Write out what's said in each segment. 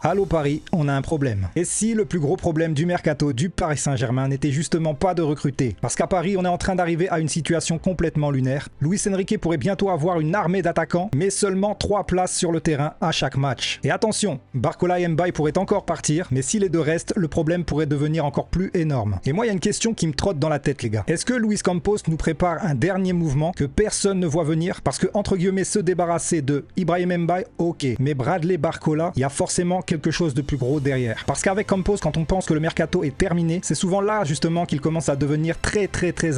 allô Paris, on a un problème. Et si le plus gros problème du mercato du Paris Saint-Germain n'était justement pas de recruter? Parce qu'à Paris, on est en train d'arriver à une situation complètement lunaire. Luis Enrique pourrait bientôt avoir une armée d'attaquants, mais seulement 3 places sur le terrain à chaque match. Et attention, Barcola et Mbaye pourraient encore partir, mais si les deux restent, le problème pourrait devenir encore plus énorme. Et moi, il y a une question qui me trotte dans la tête, les gars. Est-ce que Luis Campos nous prépare un dernier mouvement que personne ne voit venir? Parce que, entre guillemets, se débarrasser de Ibrahim Mbaye, ok, mais Bradley Barcola, il y a forcément quelque chose de plus gros derrière. Parce qu'avec Campos, quand on pense que le mercato est terminé, c'est souvent là justement qu'il commence à devenir très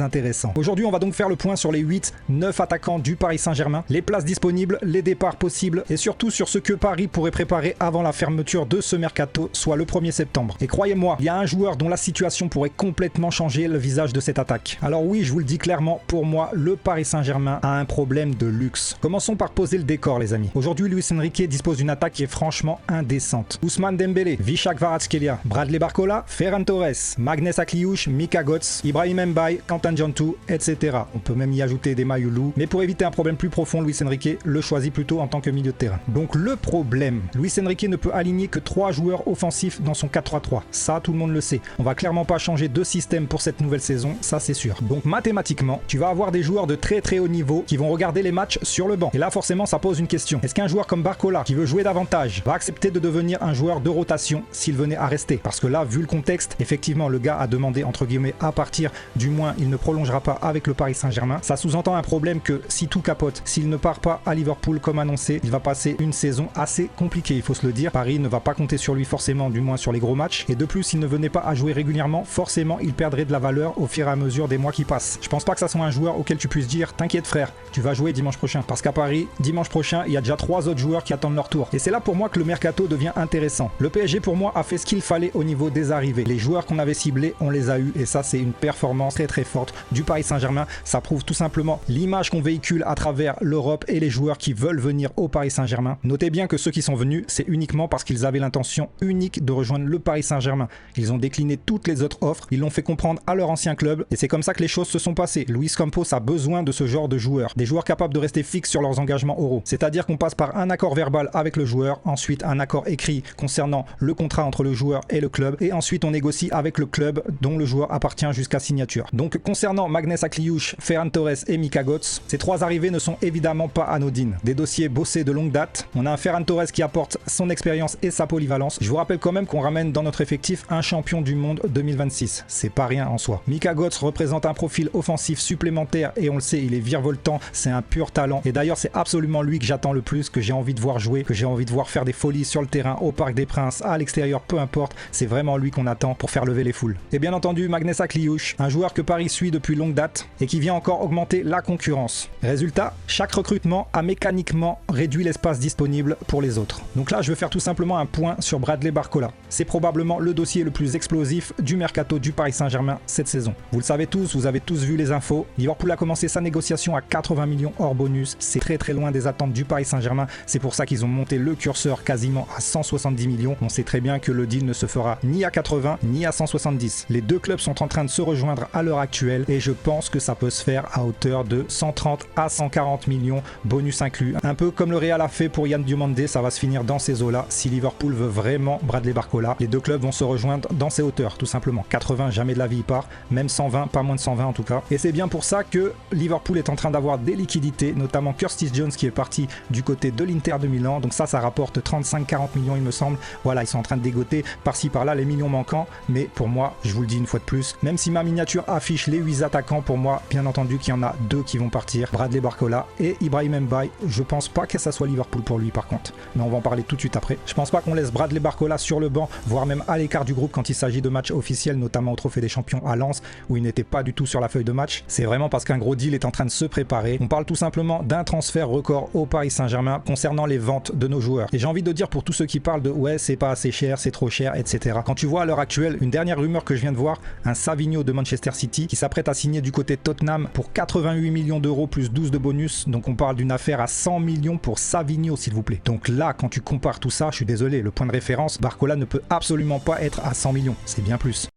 intéressant. Aujourd'hui, on va donc faire le point sur les 8-9 attaquants du Paris Saint-Germain, les places disponibles, les départs possibles et surtout sur ce que Paris pourrait préparer avant la fermeture de ce mercato, soit le 1er septembre. Et croyez-moi, il y a un joueur dont la situation pourrait complètement changer le visage de cette attaque. Alors oui, je vous le dis clairement, pour moi, le Paris Saint-Germain a un problème de luxe. Commençons par poser le décor, les amis. Aujourd'hui, Luis Enrique dispose d'une attaque qui est franchement indécente. Ousmane Dembélé, Visca Kvaratskhelia, Bradley Barcola, Ferran Torres, Magnès Akliouche, Mika Götze, Ibrahim Mbaye, Quentin Djantou, etc. On peut même y ajouter des Mayoulou, mais pour éviter un problème plus profond, Luis Enrique le choisit plutôt en tant que milieu de terrain. Donc le problème, Luis Enrique ne peut aligner que 3 joueurs offensifs dans son 4-3-3. Ça, tout le monde le sait. On va clairement pas changer de système pour cette nouvelle saison, ça c'est sûr. Donc mathématiquement, tu vas avoir des joueurs de très haut niveau qui vont regarder les matchs sur le banc. Et là forcément ça pose une question. Est-ce qu'un joueur comme Barcola, qui veut jouer davantage, va accepter de devenir un joueur de rotation s'il venait à rester? Parce que là, vu le contexte, effectivement le gars a demandé entre guillemets à partir, du moins il ne prolongera pas avec le Paris Saint-Germain. Ça sous-entend un problème que si tout capote, s'il ne part pas à Liverpool comme annoncé, il va passer une saison assez compliquée, il faut se le dire. Paris ne va pas compter sur lui forcément, du moins sur les gros matchs. Et de plus, s'il ne venait pas à jouer régulièrement, forcément il perdrait de la valeur au fur et à mesure des mois qui passent. Je pense pas que ça soit un joueur auquel tu puisses dire t'inquiète frère, tu vas jouer dimanche prochain. Parce qu'à Paris, dimanche prochain, il y a déjà 3 autres joueurs qui attendent leur tour. Et c'est là pour moi que le mercato devient intéressant. Le PSG pour moi a fait ce qu'il fallait au niveau des arrivées. Les joueurs qu'on avait ciblés, on les a eus et ça c'est une performance très forte du Paris Saint-Germain. Ça prouve tout simplement l'image qu'on véhicule à travers l'Europe et les joueurs qui veulent venir au Paris Saint-Germain. Notez bien que ceux qui sont venus, c'est uniquement parce qu'ils avaient l'intention unique de rejoindre le Paris Saint-Germain. Ils ont décliné toutes les autres offres, ils l'ont fait comprendre à leur ancien club et c'est comme ça que les choses se sont passées. Luis Campos a besoin de ce genre de joueurs, des joueurs capables de rester fixes sur leurs engagements oraux. C'est-à-dire qu'on passe par un accord verbal avec le joueur, ensuite un accord écrit concernant le contrat entre le joueur et le club et ensuite on négocie avec le club dont le joueur appartient jusqu'à signature. Donc concernant Magnès Akliouche, Ferran Torres et Mika Götze, ces 3 arrivées ne sont évidemment pas anodines. Des dossiers bossés de longue date. On a un Ferran Torres qui apporte son expérience et sa polyvalence. Je vous rappelle quand même qu'on ramène dans notre effectif un champion du monde 2026. C'est pas rien en soi. Mika Götze représente un profil offensif supplémentaire et on le sait, il est virevoltant, c'est un pur talent. Et d'ailleurs, c'est absolument lui que j'attends le plus, que j'ai envie de voir jouer, que j'ai envie de voir faire des folies sur le terrain, au Parc des Princes, à l'extérieur, peu importe. C'est vraiment lui qu'on attend pour faire lever les foules. Et bien entendu, Magnès Akliouche, un joueur que Paris suit depuis longue date et qui vient encore augmenter la concurrence. Résultat, chaque recrutement a mécaniquement réduit l'espace disponible pour les autres. Donc là, je vais faire tout simplement un point sur Bradley Barcola. C'est probablement le dossier le plus explosif du mercato du Paris Saint-Germain cette saison. Vous le savez tous, vous avez tous vu les infos. Liverpool a commencé sa négociation à 80 millions hors bonus. C'est très loin des attentes du Paris Saint-Germain. C'est pour ça qu'ils ont monté le curseur quasiment à 170 millions. On sait très bien que le deal ne se fera ni à 80 ni à 170. Les deux clubs sont en train de se rejoindre à l'heure actuelle et je pense que ça peut se faire à hauteur de 130 à 140 millions, bonus inclus. Un peu comme le Real a fait pour Yann Diomandé, ça va se finir dans ces eaux-là. Si Liverpool veut vraiment Bradley Barcola, les deux clubs vont se rejoindre dans ces hauteurs, tout simplement. 80, jamais de la vie il part, même 120, pas moins de 120 en tout cas. Et c'est bien pour ça que Liverpool est en train d'avoir des liquidités, notamment Curtis Jones qui est parti du côté de l'Inter de Milan. Donc ça rapporte 35-40 millions il me semble. Voilà, ils sont en train de dégoter par-ci par-là les millions manquants. Mais pour moi, je vous le dis une fois de plus, même si ma miniature affiche les 8 attaquants, pour moi, bien entendu qu'il y en a 2 qui vont partir, Bradley Barcola et Ibrahim Mbaye. Je pense pas que ça soit Liverpool pour lui par contre, mais on va en parler tout de suite après. Je pense pas qu'on laisse Bradley Barcola sur le banc, voire même à l'écart du groupe quand il s'agit de matchs officiels, notamment au Trophée des Champions à Lens, où il n'était pas du tout sur la feuille de match. C'est vraiment parce qu'un gros deal est en train de se préparer. On parle tout simplement d'un transfert record au Paris Saint-Germain concernant les ventes de nos joueurs. Et j'ai envie de dire pour tous ceux qui parlent de ouais, c'est pas assez cher, c'est trop cher, etc. Quand tu vois à l'heure actuelle, une dernière rumeur que je viens de voir, un Savinho de Manchester City qui s'apprête à signer du côté de Tottenham pour 88 millions d'euros plus 12 de bonus. Donc on parle d'une affaire à 100 millions pour Savinho, s'il vous plaît. Donc là, quand tu compares tout ça, je suis désolé, le point de référence, Barcola ne peut absolument pas être à 100 millions. C'est bien plus.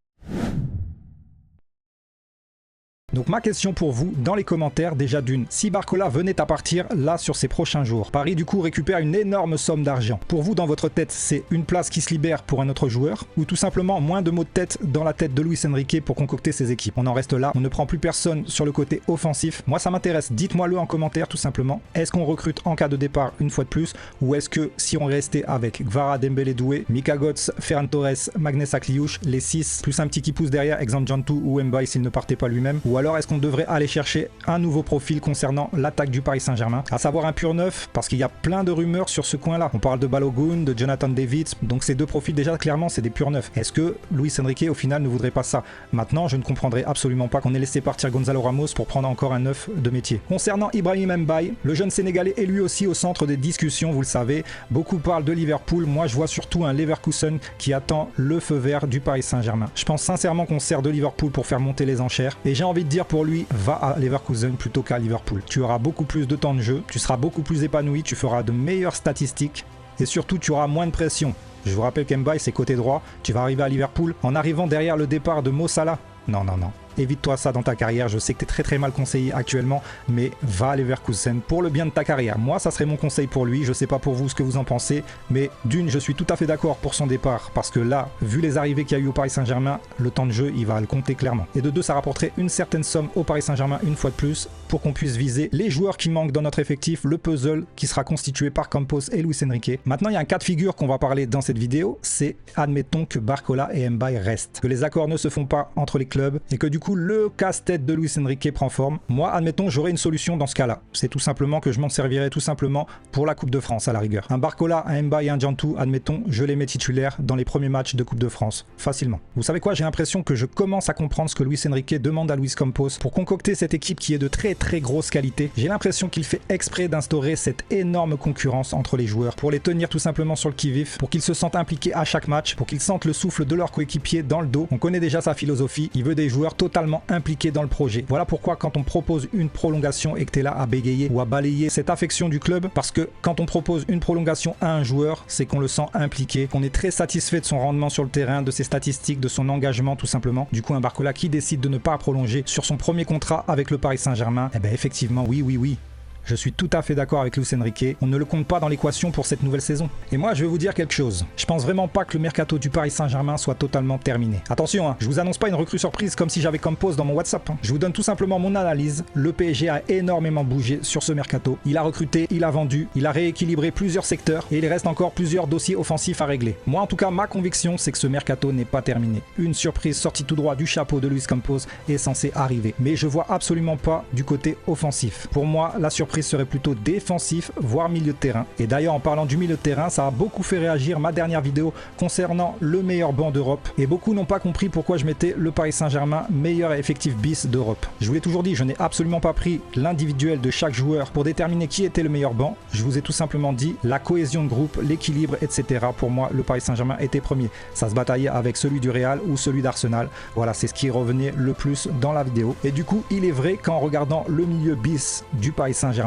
Donc ma question pour vous, dans les commentaires, déjà d'une, si Barcola venait à partir là sur ces prochains jours, Paris du coup récupère une énorme somme d'argent. Pour vous, dans votre tête, c'est une place qui se libère pour un autre joueur, ou tout simplement moins de mots de tête dans la tête de Luis Enrique pour concocter ses équipes? On en reste là, on ne prend plus personne sur le côté offensif. Moi ça m'intéresse, dites-moi-le en commentaire tout simplement. Est-ce qu'on recrute en cas de départ une fois de plus, ou est-ce que si on restait avec Gvara, Dembélé, Doué, Mika Götze, Ferran Torres, Magnès Akliouche, les 6, plus un petit qui pousse derrière, exemple Jantou ou Mbaye s'il ne partait pas lui-même, ou alors est-ce qu'on devrait aller chercher un nouveau profil concernant l'attaque du Paris Saint-Germain, à savoir un pur neuf, parce qu'il y a plein de rumeurs sur ce coin-là. On parle de Balogun, de Jonathan David, donc ces deux profils déjà clairement c'est des purs neufs. Est-ce que Luis Enrique au final ne voudrait pas ça? Maintenant je ne comprendrai absolument pas qu'on ait laissé partir Gonzalo Ramos pour prendre encore un neuf de métier. Concernant Ibrahim Mbaye, le jeune Sénégalais est lui aussi au centre des discussions, vous le savez. Beaucoup parlent de Liverpool, moi je vois surtout un Leverkusen qui attend le feu vert du Paris Saint-Germain. Je pense sincèrement qu'on sert de Liverpool pour faire monter les enchères, et j'ai envie de dire pour lui, va à Leverkusen plutôt qu'à Liverpool. Tu auras beaucoup plus de temps de jeu, tu seras beaucoup plus épanoui, tu feras de meilleures statistiques, et surtout tu auras moins de pression. Je vous rappelle qu'Mbaye c'est côté droit, tu vas arriver à Liverpool en arrivant derrière le départ de Mo Salah. Non, non, non. Évite-toi ça dans ta carrière, je sais que tu es très mal conseillé actuellement, mais va à Leverkusen pour le bien de ta carrière. Moi, ça serait mon conseil pour lui, je sais pas pour vous ce que vous en pensez, mais d'une, je suis tout à fait d'accord pour son départ, parce que là, vu les arrivées qu'il y a eu au Paris Saint-Germain, le temps de jeu, il va le compter clairement. Et de deux, ça rapporterait une certaine somme au Paris Saint-Germain une fois de plus, pour qu'on puisse viser les joueurs qui manquent dans notre effectif, le puzzle qui sera constitué par Campos et Luis Enrique. Maintenant, il y a un cas de figure qu'on va parler dans cette vidéo, c'est admettons que Barcola et Mbaye restent, que les accords ne se font pas entre les clubs, et que du coup, le casse-tête de Luis Enrique prend forme. Moi, admettons, j'aurais une solution dans ce cas-là. C'est tout simplement que je m'en servirais tout simplement pour la Coupe de France à la rigueur. Un Barcola, un Mbaye et un Jantou, admettons, je les mets titulaires dans les premiers matchs de Coupe de France. Facilement. Vous savez quoi? J'ai l'impression que je commence à comprendre ce que Luis Enrique demande à Luis Campos pour concocter cette équipe qui est de très grosse qualité. J'ai l'impression qu'il fait exprès d'instaurer cette énorme concurrence entre les joueurs pour les tenir tout simplement sur le qui-vif, pour qu'ils se sentent impliqués à chaque match, pour qu'ils sentent le souffle de leur coéquipier dans le dos. On connaît déjà sa philosophie. Il veut des joueurs totalement impliqué dans le projet. Voilà pourquoi quand on propose une prolongation et que tu es là à bégayer ou à balayer cette affection du club, parce que quand on propose une prolongation à un joueur, c'est qu'on le sent impliqué, qu'on est très satisfait de son rendement sur le terrain, de ses statistiques, de son engagement tout simplement. Du coup, un Barcola qui décide de ne pas prolonger sur son premier contrat avec le Paris Saint-Germain, eh bien effectivement, oui. Je suis tout à fait d'accord avec Luis Enrique, on ne le compte pas dans l'équation pour cette nouvelle saison. Et moi je vais vous dire quelque chose, je pense vraiment pas que le mercato du Paris Saint-Germain soit totalement terminé. Attention, je vous annonce pas une recrue surprise comme si j'avais Campos dans mon WhatsApp. Je vous donne tout simplement mon analyse, le PSG a énormément bougé sur ce mercato. Il a recruté, il a vendu, il a rééquilibré plusieurs secteurs et il reste encore plusieurs dossiers offensifs à régler. Moi en tout cas, ma conviction c'est que ce mercato n'est pas terminé. Une surprise sortie tout droit du chapeau de Luis Campos est censée arriver. Mais je vois absolument pas du côté offensif. Pour moi, la surprise serait plutôt défensif, voire milieu de terrain. Et d'ailleurs, en parlant du milieu de terrain, ça a beaucoup fait réagir ma dernière vidéo concernant le meilleur banc d'Europe. Et beaucoup n'ont pas compris pourquoi je mettais le Paris Saint-Germain meilleur effectif bis d'Europe. Je vous l'ai toujours dit, je n'ai absolument pas pris l'individuel de chaque joueur pour déterminer qui était le meilleur banc. Je vous ai tout simplement dit la cohésion de groupe, l'équilibre, etc. Pour moi, le Paris Saint-Germain était premier. Ça se bataillait avec celui du Real ou celui d'Arsenal. Voilà, c'est ce qui revenait le plus dans la vidéo. Et du coup, il est vrai qu'en regardant le milieu bis du Paris Saint-Germain,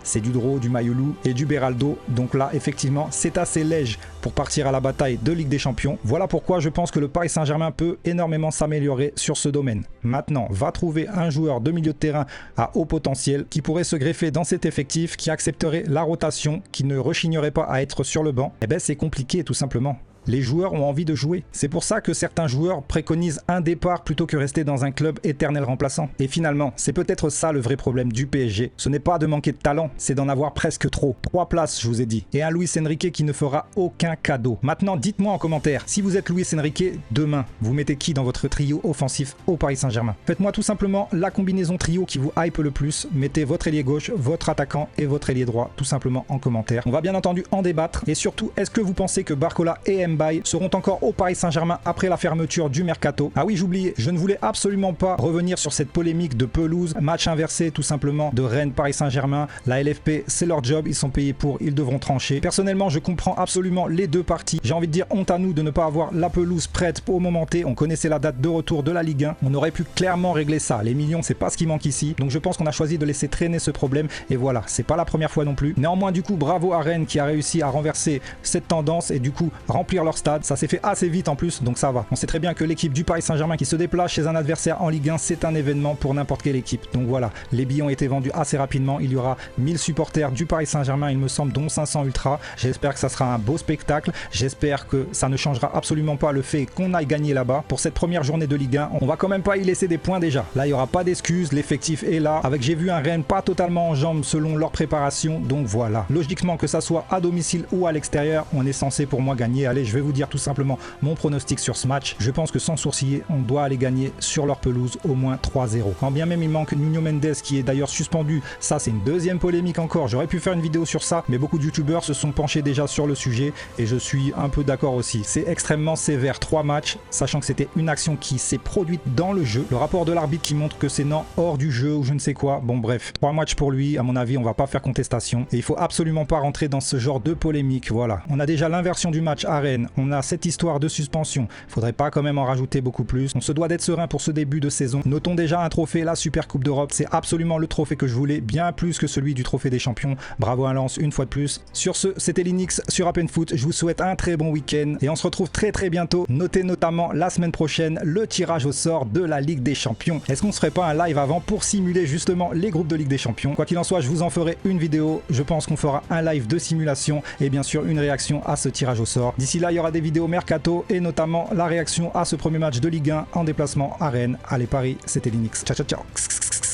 c'est du Dro, du Mayulu et du Beraldo. Donc là, effectivement, c'est assez léger pour partir à la bataille de Ligue des Champions. Voilà pourquoi je pense que le Paris Saint-Germain peut énormément s'améliorer sur ce domaine. Maintenant, va trouver un joueur de milieu de terrain à haut potentiel qui pourrait se greffer dans cet effectif, qui accepterait la rotation, qui ne rechignerait pas à être sur le banc. Eh bien, c'est compliqué tout simplement. Les joueurs ont envie de jouer. C'est pour ça que certains joueurs préconisent un départ plutôt que rester dans un club éternel remplaçant. Et finalement, c'est peut-être ça le vrai problème du PSG. Ce n'est pas de manquer de talent, c'est d'en avoir presque trop. 3 places, je vous ai dit. Et un Luis Enrique qui ne fera aucun cadeau. Maintenant, dites-moi en commentaire, si vous êtes Luis Enrique, demain, vous mettez qui dans votre trio offensif au Paris Saint-Germain? Faites-moi tout simplement la combinaison trio qui vous hype le plus. Mettez votre ailier gauche, votre attaquant et votre ailier droit tout simplement en commentaire. On va bien entendu en débattre. Et surtout, est-ce que vous pensez que Barcola et Mbaye seront encore au Paris Saint-Germain après la fermeture du mercato? Ah oui, j'oubliais, je ne voulais absolument pas revenir sur cette polémique de pelouse, match inversé tout simplement de Rennes Paris Saint-Germain. La LFP, c'est leur job, ils sont payés pour, ils devront trancher. Personnellement, je comprends absolument les deux parties. J'ai envie de dire honte à nous de ne pas avoir la pelouse prête au moment T. On connaissait la date de retour de la Ligue 1. On aurait pu clairement régler ça. Les millions, c'est pas ce qui manque ici. Donc je pense qu'on a choisi de laisser traîner ce problème. Et voilà, c'est pas la première fois non plus. Néanmoins, du coup, bravo à Rennes qui a réussi à renverser cette tendance et du coup remplir remplir leur stade. Ça s'est fait assez vite en plus, donc ça va. On sait très bien que l'équipe du Paris Saint-Germain qui se déplace chez un adversaire en Ligue 1, c'est un événement pour n'importe quelle équipe. Donc voilà, les billets ont été vendus assez rapidement. Il y aura 1000 supporters du Paris Saint-Germain, il me semble, dont 500 ultras. J'espère que ça sera un beau spectacle. J'espère que ça ne changera absolument pas le fait qu'on aille gagner là-bas. Pour cette première journée de Ligue 1, on va quand même pas y laisser des points déjà. Là, il n'y aura pas d'excuses, l'effectif est là. Avec, j'ai vu un Rennes pas totalement en jambes selon leur préparation. Donc voilà, logiquement que ça soit à domicile ou à l'extérieur, on est censé pour moi gagner. Allez, je vais vous dire tout simplement mon pronostic sur ce match. Je pense que sans sourciller, on doit aller gagner sur leur pelouse au moins 3-0. Quand bien même il manque Nuno Mendes qui est d'ailleurs suspendu, ça c'est une deuxième polémique encore. J'aurais pu faire une vidéo sur ça, mais beaucoup de youtubeurs se sont penchés déjà sur le sujet et je suis un peu d'accord aussi. C'est extrêmement sévère, 3 matchs, sachant que c'était une action qui s'est produite dans le jeu. Le rapport de l'arbitre qui montre que c'est non hors du jeu ou je ne sais quoi. Bon bref, 3 matchs pour lui, à mon avis on va pas faire contestation et il faut absolument pas rentrer dans ce genre de polémique. Voilà, on a déjà l'inversion du match à Rennes, on a cette histoire de suspension, faudrait pas quand même en rajouter beaucoup plus. On se doit d'être serein pour ce début de saison. Notons déjà un trophée, la Super Coupe d'Europe, c'est absolument le trophée que je voulais, bien plus que celui du trophée des champions. Bravo à Lens une fois de plus. Sur ce, c'était Linux sur App & Foot, je vous souhaite un très bon week-end et on se retrouve très bientôt. Notez notamment la semaine prochaine le tirage au sort de la Ligue des Champions. Est-ce qu'on se ferait pas un live avant pour simuler justement les groupes de Ligue des Champions? Quoi qu'il en soit, je vous en ferai une vidéo, je pense qu'on fera un live de simulation et bien sûr une réaction à ce tirage au sort. D'ici là, il y aura des vidéos mercato et notamment la réaction à ce premier match de Ligue 1 en déplacement à Rennes. Allez Paris, c'était Linux. Ciao ciao ciao.